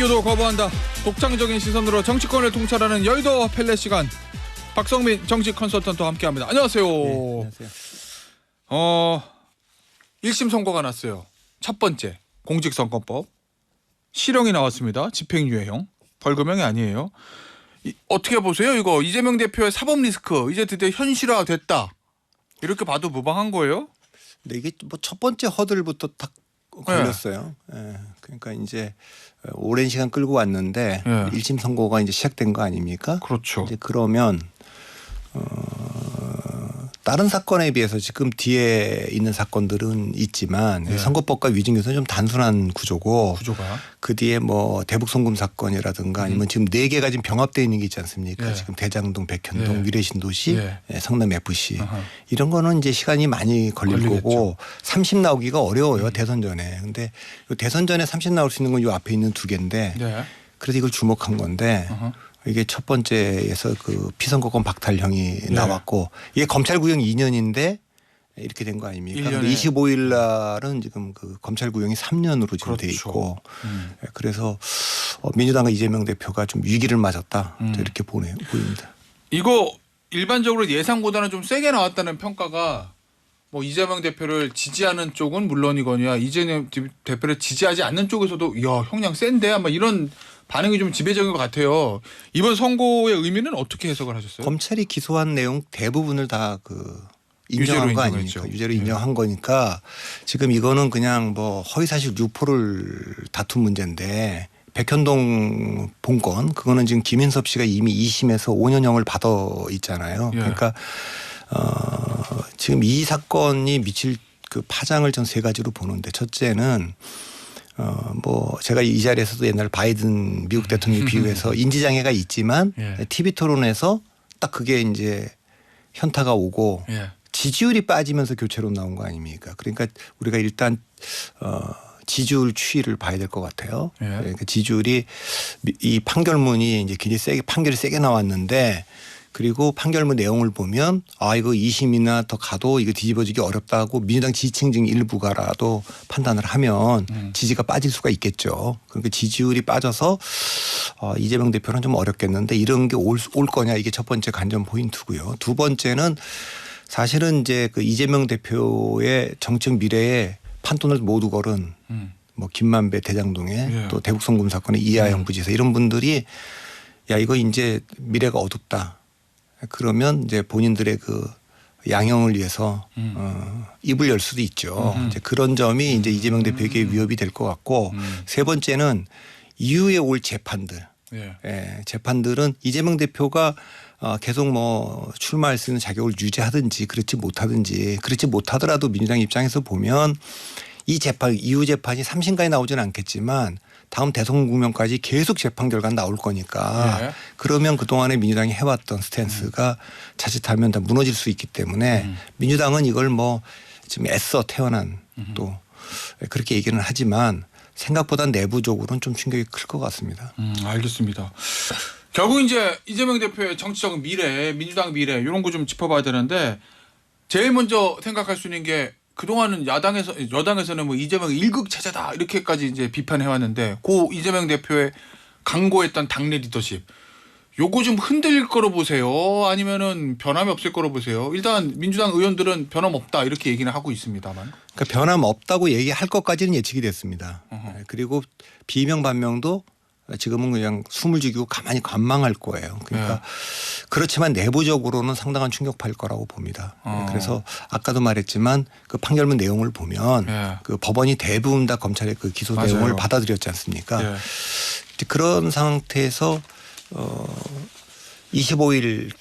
비교도 거부한다. 독창적인 시선으로 정치권을 통찰하는 여의도 펠레 시간. 박성민 정치 컨설턴트와 함께합니다. 안녕하세요. 네, 안녕하세요. 1심 선고가 났어요. 첫 번째 공직선거법 실형이 나왔습니다. 집행유예형. 벌금형이 아니에요. 어떻게 보세요? 이거 이재명 대표의 사법 리스크 이제 드디어 현실화됐다. 이렇게 봐도 무방한 거예요? 근데 이게 뭐 첫 번째 허들부터 딱 걸렸어요. 예. 그러니까 이제 오랜 시간 끌고 왔는데 네. 1심 선고가 이제 시작된 거 아닙니까? 그렇죠. 이제 그러면 다른 사건에 비해서 지금 뒤에 있는 사건들은 있지만 네. 선거법과 위증교사는 좀 단순한 구조고 구조가. 그 뒤에 뭐 대북송금 사건이라든가 아니면 지금 4개가 지금 병합되어 있는 게 있지 않습니까? 네. 지금 대장동, 백현동, 네. 미래신도시, 네. 성남 FC 아하. 이런 거는 이제 시간이 많이 걸릴 걸리겠죠. 거고 30 나오기가 어려워요. 대선 전에. 근데 대선 전에 30 나올 수 있는 건 이 앞에 있는 2개인데 네. 그래서 이걸 주목한 건데 아하. 이게 첫 번째에서 그 피선거권 박탈형이 네. 나왔고 이게 검찰구형 2년인데 이렇게 된 거 아닙니까? 1년에. 근데 25일 날은 지금 그 검찰구형이 3년으로 지금 돼 그렇죠. 있고 그래서 민주당과 이재명 대표가 좀 위기를 맞았다 이렇게 보입니다. 이거 일반적으로 예상보다는 좀 세게 나왔다는 평가가 뭐 이재명 대표를 지지하는 쪽은 물론이거니와 이재명 대표를 지지하지 않는 쪽에서도 야 형량 센데 아마 이런 반응이 좀 지배적인 것 같아요. 이번 선고의 의미는 어떻게 해석을 하셨어요? 검찰이 기소한 내용 대부분을 다 그 인정한 유죄로 거 인정했죠. 아닙니까? 유죄로 네. 인정한 거니까 지금 이거는 그냥 뭐 허위사실 유포를 다툰 문제인데 백현동 본건 그거는 지금 김인섭 씨가 이미 2심에서 5년형을 받아 있잖아요. 예. 그러니까 지금 이 사건이 미칠 그 파장을 전 3가지로 보는데 첫째는 뭐 제가 이 자리에서도 옛날 바이든 미국 대통령 비유해서 인지장애가 있지만 예. TV 토론에서 딱 그게 이제 현타가 오고 예. 지지율이 빠지면서 교체로 나온 거 아닙니까? 그러니까 우리가 일단 지지율 추이를 봐야 될 것 같아요. 예. 그러니까 지지율이 이 판결문이 이제 굉장히 세게 판결이 세게 나왔는데 그리고 판결문 내용을 보면 아 이거 2심이나 더 가도 이거 뒤집어지기 어렵다고 민주당 지지층 중 일부가라도 판단을 하면 지지가 빠질 수가 있겠죠. 그러니까 지지율이 빠져서 이재명 대표는 좀 어렵겠는데 이런 게 올 거냐 이게 첫 번째 관전 포인트고요. 두 번째는 사실은 이제 그 이재명 대표의 정책 미래에 판돈을 모두 걸은 뭐 김만배 대장동에 예. 또 대북송금 사건의 이하영 부지사 이런 분들이 야 이거 이제 미래가 어둡다. 그러면 이제 본인들의 그 양형을 위해서 입을 열 수도 있죠. 이제 그런 점이 이제 이재명 대표에게 위협이 될 것 같고 세 번째는 이후에 올 재판들. 예. 예, 재판들은 이재명 대표가 계속 뭐 출마할 수 있는 자격을 유지하든지 그렇지 못하더라도 민주당 입장에서 보면 이 재판 이후 재판이 3심까지 나오지는 않겠지만 다음 대선 국면까지 계속 재판 결과가 나올 거니까 예. 그러면 그동안에 민주당이 해왔던 스탠스가 자칫하면 다 무너질 수 있기 때문에 민주당은 이걸 뭐 지금 애써 태어난 또 그렇게 얘기는 하지만 생각보다 내부적으로는 좀 충격이 클 것 같습니다. 알겠습니다. 결국 이제 이재명 대표의 정치적 미래, 민주당 미래 이런 거 좀 짚어봐야 되는데 제일 먼저 생각할 수 있는 게 그동안은 여당에서는 뭐 이재명 일극 체제다 이렇게까지 이제 비판해 왔는데 고 이재명 대표의 강고했던 당내 리더십 요거 좀 흔들릴 거로 보세요? 아니면은 변함이 없을 거로 보세요? 일단 민주당 의원들은 변함 없다 이렇게 얘기는 하고 있습니다만. 그러니까 변함 없다고 얘기할 것까지는 예측이 됐습니다. 그리고 비명 반명도 지금은 그냥 숨을 죽이고 가만히 관망할 거예요. 그러니까 그렇지만 내부적으로는 상당한 충격파일 거라고 봅니다. 그래서 아까도 말했지만 그 판결문 내용을 보면 그 법원이 대부분 다 검찰의 그 기소 맞아요. 내용을 받아들였지 않습니까? 예. 그런 상태에서 25일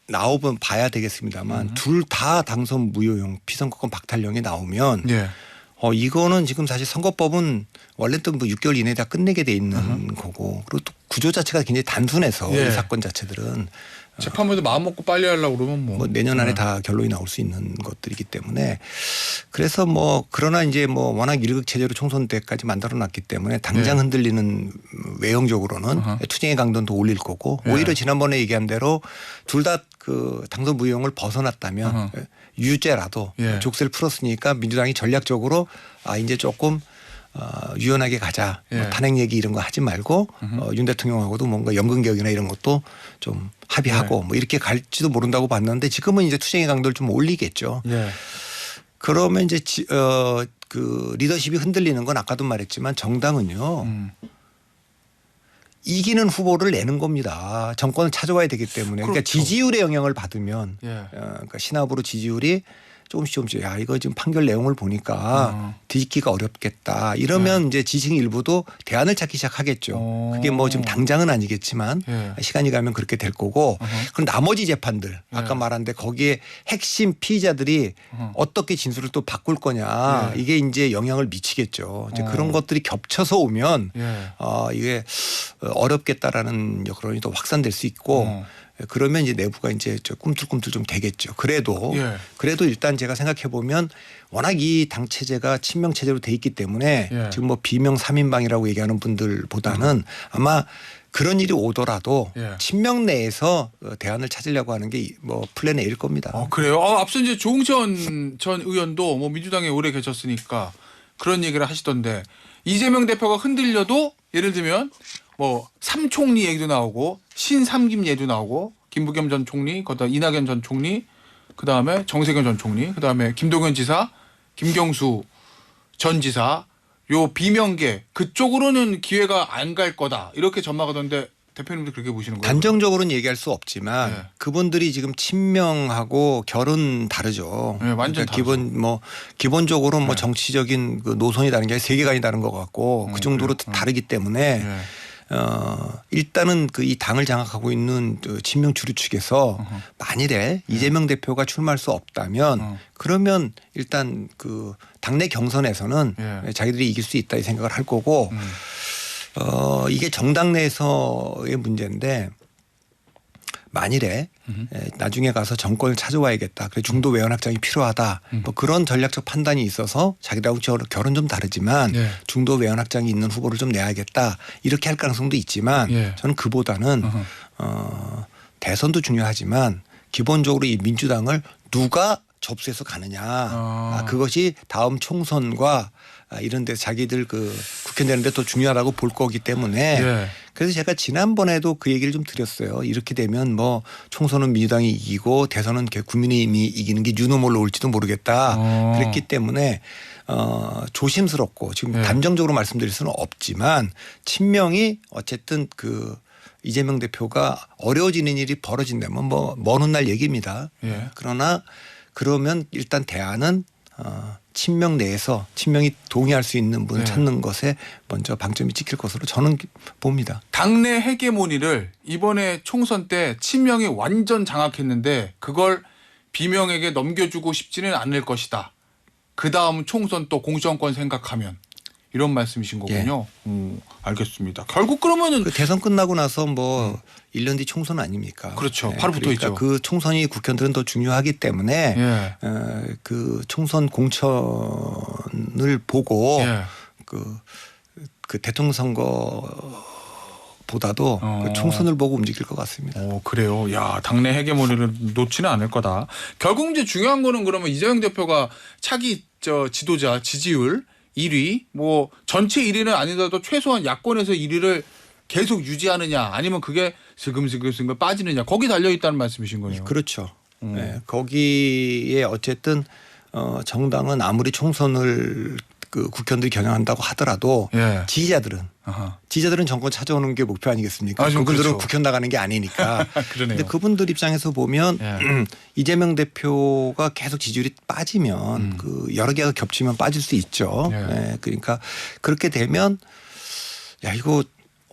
나오면 봐야 되겠습니다만 둘 다 당선 무효형 피선거권 박탈형이 나오면 예. 이거는 지금 사실 선거법은 원래 또 뭐 6개월 이내에 다 끝내게 돼 있는 거고 그리고 또 구조 자체가 굉장히 단순해서 예. 이 사건 자체들은 재판부도 마음 먹고 빨리 하려고 그러면 뭐 내년 안에 다 결론이 나올 수 있는 것들이기 때문에 그래서 뭐 그러나 이제 뭐 워낙 일극 체제로 총선 때까지 만들어 놨기 때문에 당장 흔들리는 외형적으로는 투쟁의 강도는 더 올릴 거고 오히려 지난번에 얘기한 대로 둘 다 그 당선 무효형을 벗어났다면 유죄라도 족쇄를 풀었으니까 민주당이 전략적으로 이제 조금 유연하게 가자. 예. 뭐 탄핵 얘기 이런 거 하지 말고 윤 대통령하고도 뭔가 연금 개혁이나 이런 것도 좀 합의하고 뭐 이렇게 갈지도 모른다고 봤는데 지금은 이제 투쟁의 강도를 좀 올리겠죠. 예. 그러면 이제 그 리더십이 흔들리는 건 아까도 말했지만 정당은요. 이기는 후보를 내는 겁니다. 정권을 찾아와야 되기 때문에. 그러니까 그렇죠. 지지율의 영향을 받으면 예. 그러니까 신압으로 지지율이 조금씩 야 이거 지금 판결 내용을 보니까 뒤집기가 어렵겠다. 이러면 이제 지지층 일부도 대안을 찾기 시작하겠죠. 그게 뭐 지금 당장은 아니겠지만 예. 시간이 가면 그렇게 될 거고. 그럼 나머지 재판들 아까 말한 데 거기에 핵심 피의자들이 어떻게 진술을 또 바꿀 거냐 이게 이제 영향을 미치겠죠. 이제 그런 것들이 겹쳐서 오면 예. 이게 어렵겠다라는 여론이 또 확산될 수 있고 그러면 이제 내부가 이제 꿈틀꿈틀 좀 되겠죠. 그래도 예. 일단 제가 생각해 보면 워낙 이 당 체제가 친명 체제로 돼 있기 때문에 예. 지금 뭐 비명 3인방이라고 얘기하는 분들보다는 아마 그런 일이 오더라도 예. 친명 내에서 대안을 찾으려고 하는 게 뭐 플랜 A일 겁니다. 그래요. 앞서 이제 조응천 전 의원도 뭐 민주당에 오래 계셨으니까 그런 얘기를 하시던데 이재명 대표가 흔들려도 예를 들면 뭐 삼총리 얘기도 나오고 신삼김 얘기도 나오고 김부겸 전 총리, 그다음 이낙연 전 총리, 그다음에 정세균 전 총리, 그다음에 김동연 지사, 김경수 전 지사 요 비명계 그쪽으로는 기회가 안 갈 거다 이렇게 전망하던데 대표님도 그렇게 보시는 거예요? 단정적으로는 얘기할 수 없지만 네. 그분들이 지금 친명하고 결은 다르죠. 네, 완전 그러니까 기본적으로 뭐 네. 정치적인 그 노선이 다른 게 아니라 세계관이 다른 것 같고 그 정도로 다르기 때문에 네. 일단은 그 이 당을 장악하고 있는 그 친명 주류 측에서 만일에 이재명 대표가 출마할 수 없다면 그러면 일단 그 당내 경선에서는 예. 자기들이 이길 수 있다 이 생각을 할 거고 이게 정당 내에서의 문제인데 만일에 나중에 가서 정권을 찾아와야겠다. 그래 중도 외연 확장이 필요하다. 뭐 그런 전략적 판단이 있어서 자기들하고 결은 좀 다르지만 예. 중도 외연 확장이 있는 후보를 좀 내야겠다. 이렇게 할 가능성도 있지만 예. 저는 그보다는 대선도 중요하지만 기본적으로 이 민주당을 누가 접수해서 가느냐. 그것이 다음 총선과 이런 데 자기들 그 국회되는데 또 중요하다고 볼 거기 때문에 예. 그래서 제가 지난번에도 그 얘기를 좀 드렸어요. 이렇게 되면 뭐 총선은 민주당이 이기고 대선은 국민의힘이 이기는 게 유노몰로 올지도 모르겠다. 그랬기 때문에 조심스럽고 지금 예. 단정적으로 말씀드릴 수는 없지만 친명이 어쨌든 그 이재명 대표가 어려워지는 일이 벌어진다면 뭐 먼 훗날 얘기입니다. 예. 그러나 그러면 일단 대안은 친명 내에서 친명이 동의할 수 있는 분을 네. 찾는 것에 먼저 방점이 찍힐 것으로 저는 봅니다. 당내 헤게모니를 이번에 총선 때 친명이 완전 장악했는데 그걸 비명에게 넘겨주고 싶지는 않을 것이다. 그 다음 총선 또 공천권 생각하면 이런 말씀이신 거군요. 알겠습니다. 결국 그러면은 그 대선 끝나고 나서 뭐 1년 뒤 총선 아닙니까? 그렇죠. 바로 붙어 그러니까 있죠. 그 총선이 국회의원들은 더 중요하기 때문에 예. 그 총선 공천을 보고 예. 그 대통령 선거보다도 그 총선을 보고 움직일 것 같습니다. 그래요. 야, 당내 헤게모니를 놓지는 않을 거다. 결국 이제 중요한 거는 그러면 이재명 대표가 차기 지도자 지지율 1위 뭐 전체 1위는 아니더라도 최소한 야권에서 1위를 계속 유지하느냐 아니면 그게 슬금슬금 빠지느냐 거기 달려 있다는 말씀이신 거예요. 그렇죠. 네, 거기에 어쨌든 정당은 아무리 총선을 그 국회의원들이 겨냥한다고 하더라도 예. 지지자들은 정권 찾아오는 게 목표 아니겠습니까? 그분들은 그렇죠. 국회의원 나가는 게 아니니까. 그러네요. 근데 그분들 입장에서 보면 예. 이재명 대표가 계속 지지율이 빠지면 그 여러 개가 겹치면 빠질 수 있죠. 예. 네, 그러니까 그렇게 되면 야 이거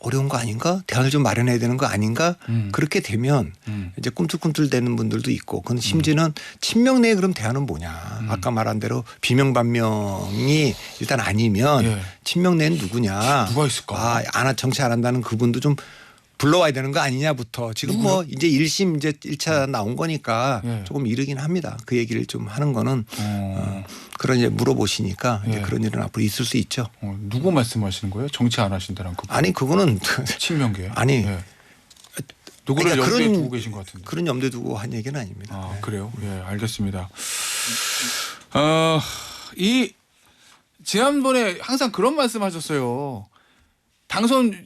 어려운 거 아닌가? 대안을 좀 마련해야 되는 거 아닌가? 그렇게 되면 이제 꿈틀꿈틀 되는 분들도 있고 그건 심지어는 친명 내에 그럼 대안은 뭐냐? 아까 말한 대로 비명 반명이 일단 아니면 예. 친명 내는 누구냐? 누가 있을까? 정치 안 한다는 그분도 좀 불러와야 되는 거 아니냐부터 지금 뭐 이제 1심 이제 1차 나온 거니까 예. 조금 이르긴 합니다. 그 얘기를 좀 하는 거는 그런 이제 물어보시니까 이제 예. 그런 일은 앞으로 있을 수 있죠. 누구 말씀하시는 거예요? 정치 안 하신다는 그 아니 그거는 친명계. 아니 예. 누구를 그러니까 염두에 그런- 두고 계신 것 같은데. 그런 염두에 두고 한 얘기는 아닙니다. 그래요? 예, 알겠습니다. 이 지난번에 항상 그런 말씀하셨어요. 당선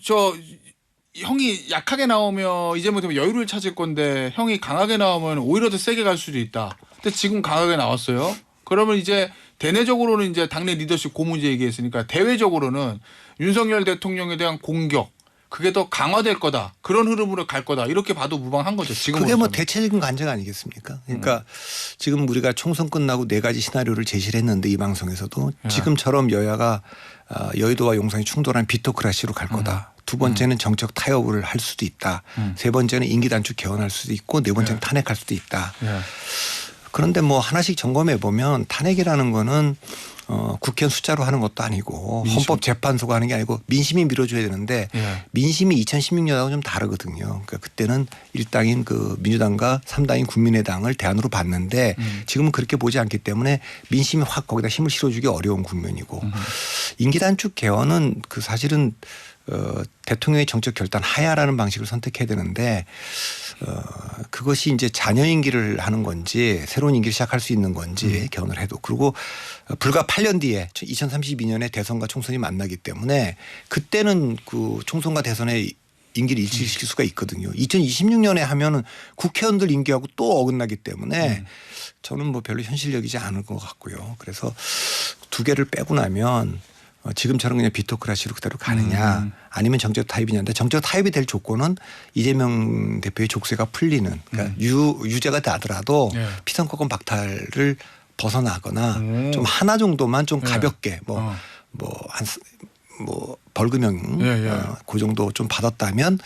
형이 약하게 나오면 이재명 대표 여유를 찾을 건데 형이 강하게 나오면 오히려 더 세게 갈 수도 있다. 근데 지금 강하게 나왔어요. 그러면 이제 대내적으로는 이제 당내 리더십 고문제 얘기했으니까 대외적으로는 윤석열 대통령에 대한 공격 그게 더 강화될 거다. 그런 흐름으로 갈 거다. 이렇게 봐도 무방한 거죠. 지금 그게 뭐 대체적인 관측 아니겠습니까? 그러니까 지금 우리가 총선 끝나고 4가지 시나리오를 제시를 했는데 이 방송에서도 지금처럼 여야가 여의도와 용산이 충돌한 비토크라시로 갈 거다. 두 번째는 정책 타협을 할 수도 있다. 세 번째는 임기 단축 개헌할 수도 있고 네 번째는 탄핵할 수도 있다. 그런데 뭐 하나씩 점검해 보면 탄핵이라는 거는 국회의원 숫자로 하는 것도 아니고 헌법재판소가 하는 게 아니고 민심이 밀어줘야 되는데 민심이 2016년하고 좀 다르거든요. 그러니까 그때는 1당인 그 민주당과 3당인 국민의당을 대안으로 봤는데 지금은 그렇게 보지 않기 때문에 민심이 확 거기다 힘을 실어주기 어려운 국면이고 임기단축 개헌은 그 사실은 대통령의 정책 결단 하야라는 방식을 선택해야 되는데 그것이 이제 잔여 임기를 하는 건지 새로운 임기를 시작할 수 있는 건지 개헌을 해도 그리고 불과 8년 뒤에 2032년에 대선과 총선이 만나기 때문에 그때는 그 총선과 대선의 임기를 일치시킬 수가 있거든요. 2026년에 하면은 국회의원들 임기하고 또 어긋나기 때문에 저는 뭐 별로 현실적이지 않을 것 같고요. 그래서 두 개를 빼고 나면 지금처럼 그냥 비토크라시로 그대로 가느냐 아니면 정책 타협이냐인데 정책 타협이 될 조건은 이재명 대표의 족쇄가 풀리는 그러니까 유죄가 되더라도 피선거권 박탈을 벗어나거나 좀 하나 정도만 좀 가볍게 뭐 벌금형 그 정도 좀 받았다면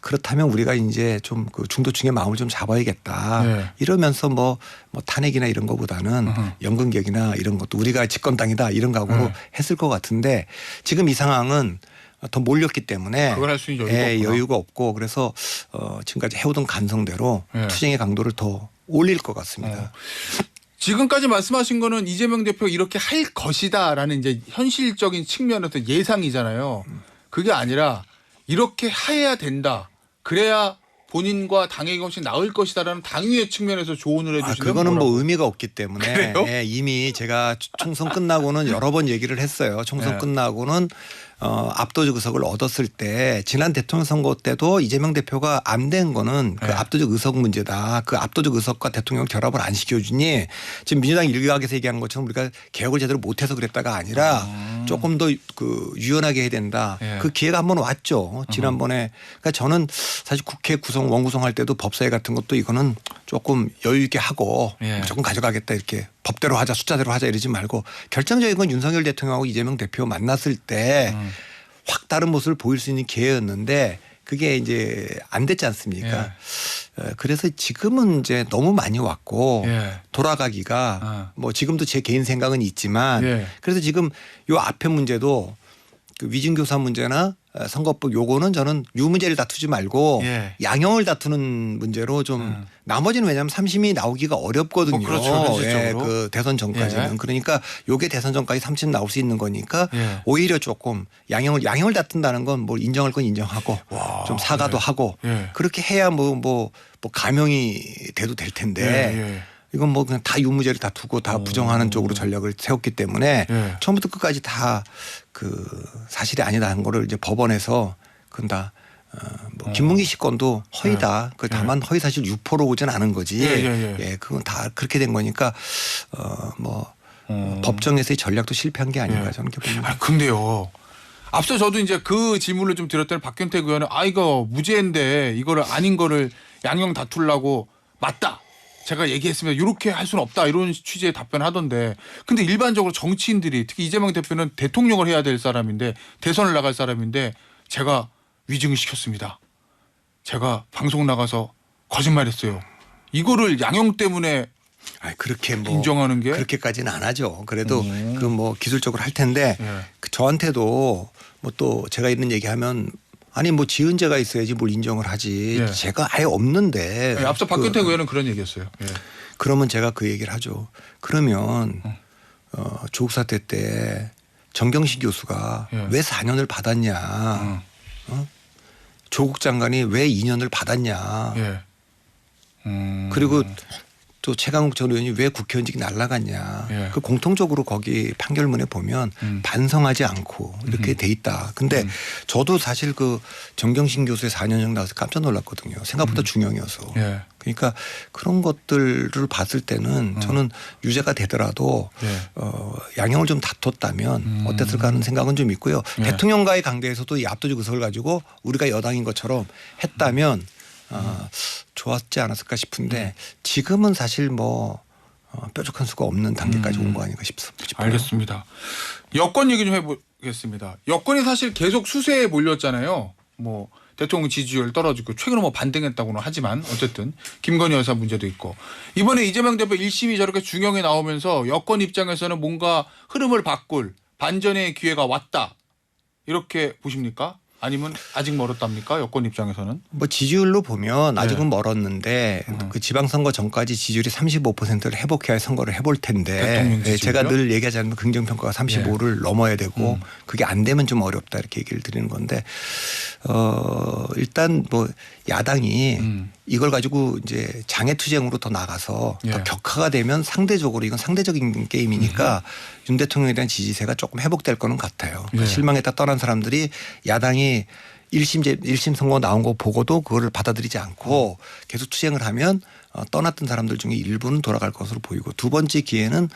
그렇다면 우리가 이제 좀 그 중도층의 마음을 좀 잡아야겠다. 이러면서 뭐 탄핵이나 이런 거보다는 연금개혁이나 이런 것도 우리가 집권당이다 이런 각오로 했을 것 같은데 지금 이 상황은 더 몰렸기 때문에 그걸 할 수 있는 여유가 없고 그래서 지금까지 해오던 간성대로 투쟁의 강도를 더 올릴 것 같습니다. 지금까지 말씀하신 거는 이재명 대표 이렇게 할 것이다라는 이제 현실적인 측면에서 예상이잖아요. 그게 아니라 이렇게 해야 된다. 그래야 본인과 당의 것이 나을 것이다라는 당위의 측면에서 조언을 해주시면 그거는 뭐 의미가 없기 때문에 그래요? 이미 제가 총선 끝나고는 여러 번 얘기를 했어요. 총선 끝나고는 압도적 의석을 얻었을 때 지난 대통령 선거 때도 이재명 대표가 안 된 거는 그 압도적 의석 문제다. 그 압도적 의석과 대통령 결합을 안 시켜주니 지금 민주당 일각에서 얘기한 것처럼 우리가 개혁을 제대로 못해서 그랬다가 아니라 조금 더 그 유연하게 해야 된다. 그 기회가 한번 왔죠. 지난번에. 그러니까 저는 사실 국회 원구성할 때도 법사위 같은 것도 이거는 조금 여유 있게 하고 조금 가져가겠다 이렇게 법대로 하자 숫자대로 하자 이러지 말고 결정적인 건 윤석열 대통령하고 이재명 대표 만났을 때 확 다른 모습을 보일 수 있는 기회였는데 그게 이제 안 됐지 않습니까? 그래서 지금은 이제 너무 많이 왔고 돌아가기가 뭐 지금도 제 개인 생각은 있지만 그래서 지금 요 앞에 문제도 그 위증교사 문제나 선거법 요거는 저는 유무죄를 다투지 말고 양형을 다투는 문제로 좀 나머지는 왜냐하면 3심이 나오기가 어렵거든요. 그렇죠. 그 대선 전까지는. 그러니까 요게 대선 전까지 3심 나올 수 있는 거니까 오히려 조금 양형을 다툰다는 건 뭘 인정할 건 인정하고 좀 사과도 하고 그렇게 해야 뭐 감형이 돼도 될 텐데 이건 뭐 그냥 다 유무죄를 다투고 다 부정하는 쪽으로 전략을 세웠기 때문에 처음부터 끝까지 다 그 사실이 아니다는 거를 이제 법원에서 그건 다 뭐 김문기 씨 건도 허위다. 그 다만 허위 사실 유포로 오진 않은 거지. 그건 다 그렇게 된 거니까 법정에서의 전략도 실패한 게 아닌가 저는 그렇게 봅니다. 근데요. 앞서 저도 이제 그 질문을 좀 드렸더니 박경택 의원은 이거 무죄인데 이거를 아닌 거를 양형 다투려고 맞다. 제가 얘기했으면 이렇게 할 수는 없다 이런 취지의 답변하던데 근데 일반적으로 정치인들이 특히 이재명 대표는 대통령을 해야 될 사람인데 대선을 나갈 사람인데 제가 위증을 시켰습니다. 제가 방송 나가서 거짓말했어요. 이거를 양형 때문에 그렇게 뭐 인정하는 게 그렇게까지는 안 하죠. 그래도 그 뭐 기술적으로 할 텐데 저한테도 뭐 또 제가 이런 얘기하면 아니 뭐 지은 죄가 있어야지 뭘 인정을 하지. 제가 아예 없는데. 앞서 박근태 의원은 그런 얘기했어요. 그러면 제가 그 얘기를 하죠. 그러면 조국 사태 때 정경심 교수가 왜 4년을 받았냐. 조국 장관이 왜 2년을 받았냐. 그리고 또 최강욱 전 의원이 왜 국회의원직이 날아갔냐. 예. 그 공통적으로 거기 판결문에 보면 반성하지 않고 이렇게 돼 있다. 근데 저도 사실 그 정경심 교수의 4년형 나와서 깜짝 놀랐거든요. 생각보다 중형이어서. 예. 그러니까 그런 것들을 봤을 때는 저는 유죄가 되더라도 예. 양형을 좀 다퉜다면 어땠을까 하는 생각은 좀 있고요. 예. 대통령과의 관계에서도 이 압도적 의석을 가지고 우리가 여당인 것처럼 했다면 좋았지 않았을까 싶은데 지금은 사실 뭐 뾰족한 수가 없는 단계까지 온 거 아닌가 싶어요. 알겠습니다. 여권 얘기 좀 해보겠습니다. 여권이 사실 계속 수세에 몰렸잖아요. 뭐 대통령 지지율 떨어지고 최근에 뭐 반등했다고는 하지만 어쨌든 김건희 여사 문제도 있고 이번에 이재명 대표 1심이 저렇게 중형에 나오면서 여권 입장에서는 뭔가 흐름을 바꿀 반전의 기회가 왔다. 이렇게 보십니까? 아니면 아직 멀었답니까? 여권 입장에서는? 뭐 지지율로 보면 아직은 네. 멀었는데 그 지방선거 전까지 지지율이 35%를 회복해야 선거를 해볼 텐데 대통령 지지율이요? 제가 늘 얘기하자면 긍정평가가 35를 넘어야 되고 그게 안 되면 좀 어렵다 이렇게 얘기를 드리는 건데 일단 뭐 야당이 이걸 가지고 이제 장애투쟁으로 더 나가서 예. 더 격화가 되면 상대적으로 이건 상대적인 게임이니까 윤 대통령에 대한 지지세가 조금 회복될 거는 같아요. 예. 실망했다 떠난 사람들이 야당이 1심 선거 나온 거 보고도 그거를 받아들이지 않고 계속 투쟁을 하면 떠났던 사람들 중에 일부는 돌아갈 것으로 보이고 두 번째 기회는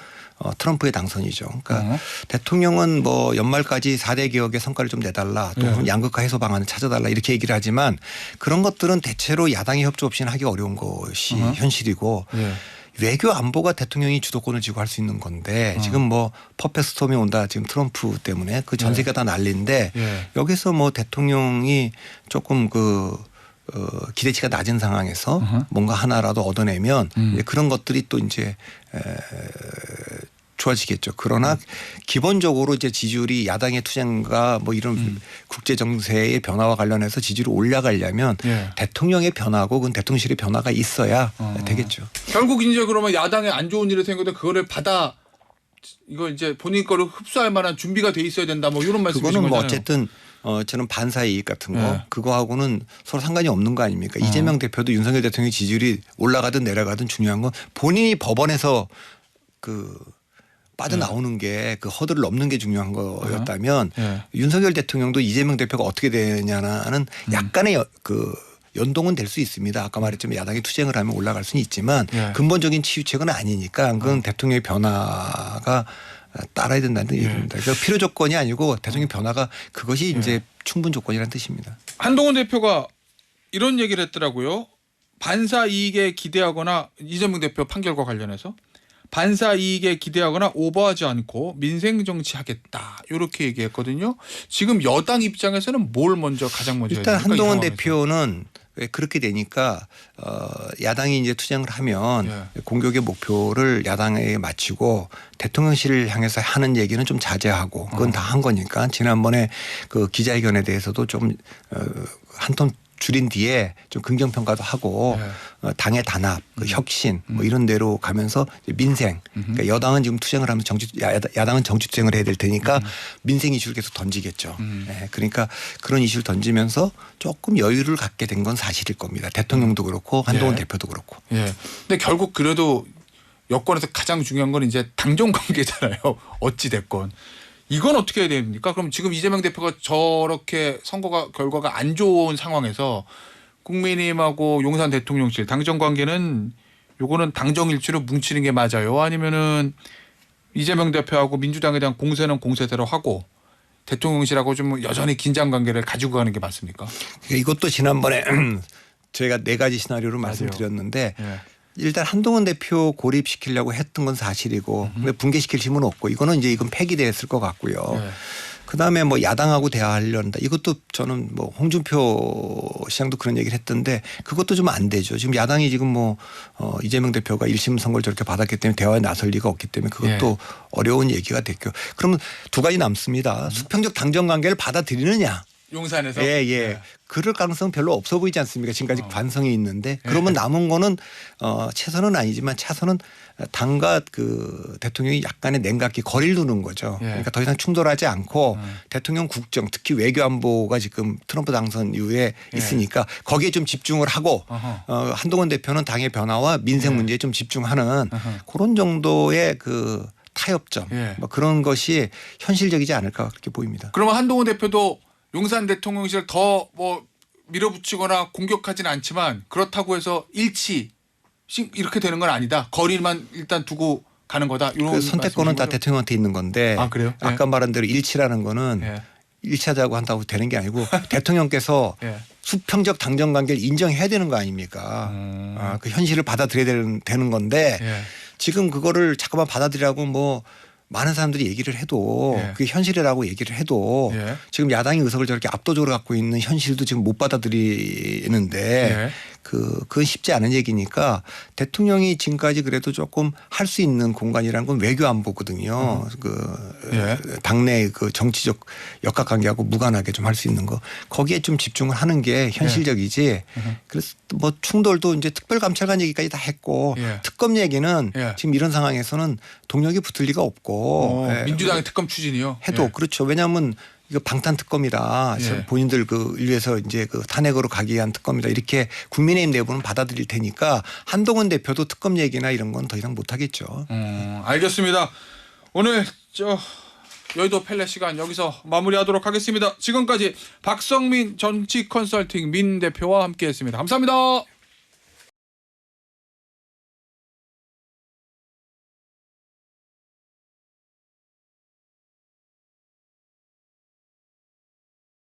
트럼프의 당선이죠. 그러니까 대통령은 뭐 연말까지 4대 개혁의 성과를 좀 내달라 또 네. 양극화 해소 방안을 찾아달라 이렇게 얘기를 하지만 그런 것들은 대체로 야당의 협조 없이는 하기 어려운 것이 현실이고 예. 외교 안보가 대통령이 주도권을 쥐고 할 수 있는 건데 지금 뭐 퍼펙트 스톰이 온다 지금 트럼프 때문에 그 전 세계가 다 난리인데 예. 여기서 뭐 대통령이 조금 기대치가 낮은 상황에서 뭔가 하나라도 얻어내면 이제 그런 것들이 또 이제 좋아지겠죠. 그러나 기본적으로 이제 지지율이 야당의 투쟁과 뭐 이런 국제 정세의 변화와 관련해서 지지율이 올라가려면 예. 대통령의 변화고 그건 대통령실의 변화가 있어야 되겠죠. 결국 이제 그러면 야당에 안 좋은 일이 생겨도 그거를 받아 이거 이제 본인 거를 흡수할 만한 준비가 돼 있어야 된다. 뭐 이런 말씀이신 그거는 뭐 거잖아요. 어쨌든 저는 반사의 이익 같은 거 네. 그거하고는 서로 상관이 없는 거 아닙니까? 이재명 대표도 윤석열 대통령의 지지율이 올라가든 내려가든 중요한 건 본인이 법원에서 빠져나오는 게 그 허들을 넘는 게 중요한 거였다면 윤석열 대통령도 이재명 대표가 어떻게 되냐는 약간의 연동은 될 수 있습니다. 아까 말했지만 야당이 투쟁을 하면 올라갈 수는 있지만 근본적인 치유책은 아니니까 그건 대통령의 변화가 따라야 된다는 얘기입니다. 그러니까 필요 조건이 아니고 대통령 변화가 그것이 이제 충분 조건이라는 뜻입니다. 한동훈 대표가 이런 얘기를 했더라고요. 반사 이익에 기대하거나 이재명 대표 판결과 관련해서 반사 이익에 기대하거나 오버하지 않고 민생 정치하겠다 이렇게 얘기했거든요. 지금 여당 입장에서는 뭘 가장 먼저 일단 해야 됩니까? 한동훈 대표는 왜 그렇게 되니까 야당이 이제 투쟁을 하면 공격의 목표를 야당에 맞추고 대통령실을 향해서 하는 얘기는 좀 자제하고 그건 다 한 거니까 지난번에 그 기자회견에 대해서도 좀 한 톤 줄인 뒤에 좀 긍정평가도 하고 당의 단합, 혁신 뭐 이런 데로 가면서 민생 그러니까 여당은 지금 투쟁을 하면서 야당은 정치 투쟁을 해야 될 테니까 민생 이슈를 계속 던지겠죠. 네, 그러니까 그런 이슈를 던지면서 조금 여유를 갖게 된 건 사실일 겁니다. 대통령도 그렇고 한동훈 대표도 그렇고. 예. 근데 결국 그래도 여권에서 가장 중요한 건 이제 당정 관계잖아요. 어찌 됐건. 이건 어떻게 해야 됩니까? 그럼 지금 이재명 대표가 저렇게 선거가 결과가 안 좋은 상황에서 국민의힘하고 용산 대통령실 당정 관계는 요거는 당정 일치로 뭉치는 게 맞아요? 아니면은 이재명 대표하고 민주당에 대한 공세는 공세대로 하고 대통령실하고 좀 여전히 긴장 관계를 가지고 가는 게 맞습니까? 그러니까 이것도 지난번에 저희가 4가지 시나리오를 말씀드렸는데 일단 한동훈 대표 고립시키려고 했던 건 사실이고 근데 붕괴시킬 힘은 없고 이건 폐기됐을 것 같고요. 그다음에 뭐 야당하고 대화하려는다. 이것도 저는 뭐 홍준표 시장도 그런 얘기를 했던데 그것도 좀 안 되죠. 지금 야당이 지금 뭐 이재명 대표가 1심 선거를 저렇게 받았기 때문에 대화에 나설 리가 없기 때문에 그것도 어려운 얘기가 됐고 그러면 2가지 남습니다. 수평적 당정 관계를 받아들이느냐. 용산에서. 예. 예. 그럴 가능성 은 별로 없어 보이지 않습니까? 지금까지 관성이 있는데 예. 그러면 남은 거는 최선은 아니지만 차선은 당과 그 대통령이 약간의 냉각기 거리를 두는 거죠. 예. 그러니까 더 이상 충돌하지 않고 대통령 국정 특히 외교안보가 지금 트럼프 당선 이후에 예. 있으니까 거기에 좀 집중을 하고 어허. 한동훈 대표는 당의 변화와 민생 예. 문제에 좀 집중하는 어허. 그런 정도의 그 타협점 예. 뭐 그런 것이 현실적이지 않을까 그렇게 보입니다. 그러면 한동훈 대표도 용산 대통령실을 더 뭐 밀어붙이거나 공격하지는 않지만 그렇다고 해서 일치 이렇게 되는 건 아니다. 거리만 일단 두고 가는 거다. 이런 그 선택권은 다 말씀이신 거죠? 대통령한테 있는 건데 아, 그래요? 예. 아까 말한 대로 일치라는 거는 예. 일치하자고 한다고 되는 게 아니고 대통령께서 예. 수평적 당정 관계를 인정해야 되는 거 아닙니까? 그 현실을 받아들여야 되는 건데 예. 지금 그거를 자꾸만 받아들이라고 뭐 많은 사람들이 얘기를 해도 예. 그게 현실이라고 얘기를 해도 예. 지금 야당이 의석을 저렇게 압도적으로 갖고 있는 현실도 지금 못 받아들이는데 예. 그건 쉽지 않은 얘기니까 대통령이 지금까지 그래도 조금 할 수 있는 공간이라는 건 외교안보거든요. 예. 당내 그 정치적 역학관계하고 무관하게 좀 할 수 있는 거 거기에 좀 집중을 하는 게 현실적이지. 그래서 뭐 충돌도 이제 특별감찰관 얘기까지 다 했고 예. 특검 얘기는 예. 지금 이런 상황에서는 동력이 붙을 리가 없고 민주당의 특검 추진이요. 해도 예. 그렇죠. 왜냐하면 이거 방탄 특검이다. 예. 본인들 그 위해서 이제 그 탄핵으로 가기 위한 특검이다. 이렇게 국민의힘 내부는 받아들일 테니까 한동훈 대표도 특검 얘기나 이런 건 더 이상 못 하겠죠. 알겠습니다. 오늘 여의도 펠레 시간 여기서 마무리하도록 하겠습니다. 지금까지 박성민 정치 컨설팅 민 대표와 함께했습니다. 감사합니다.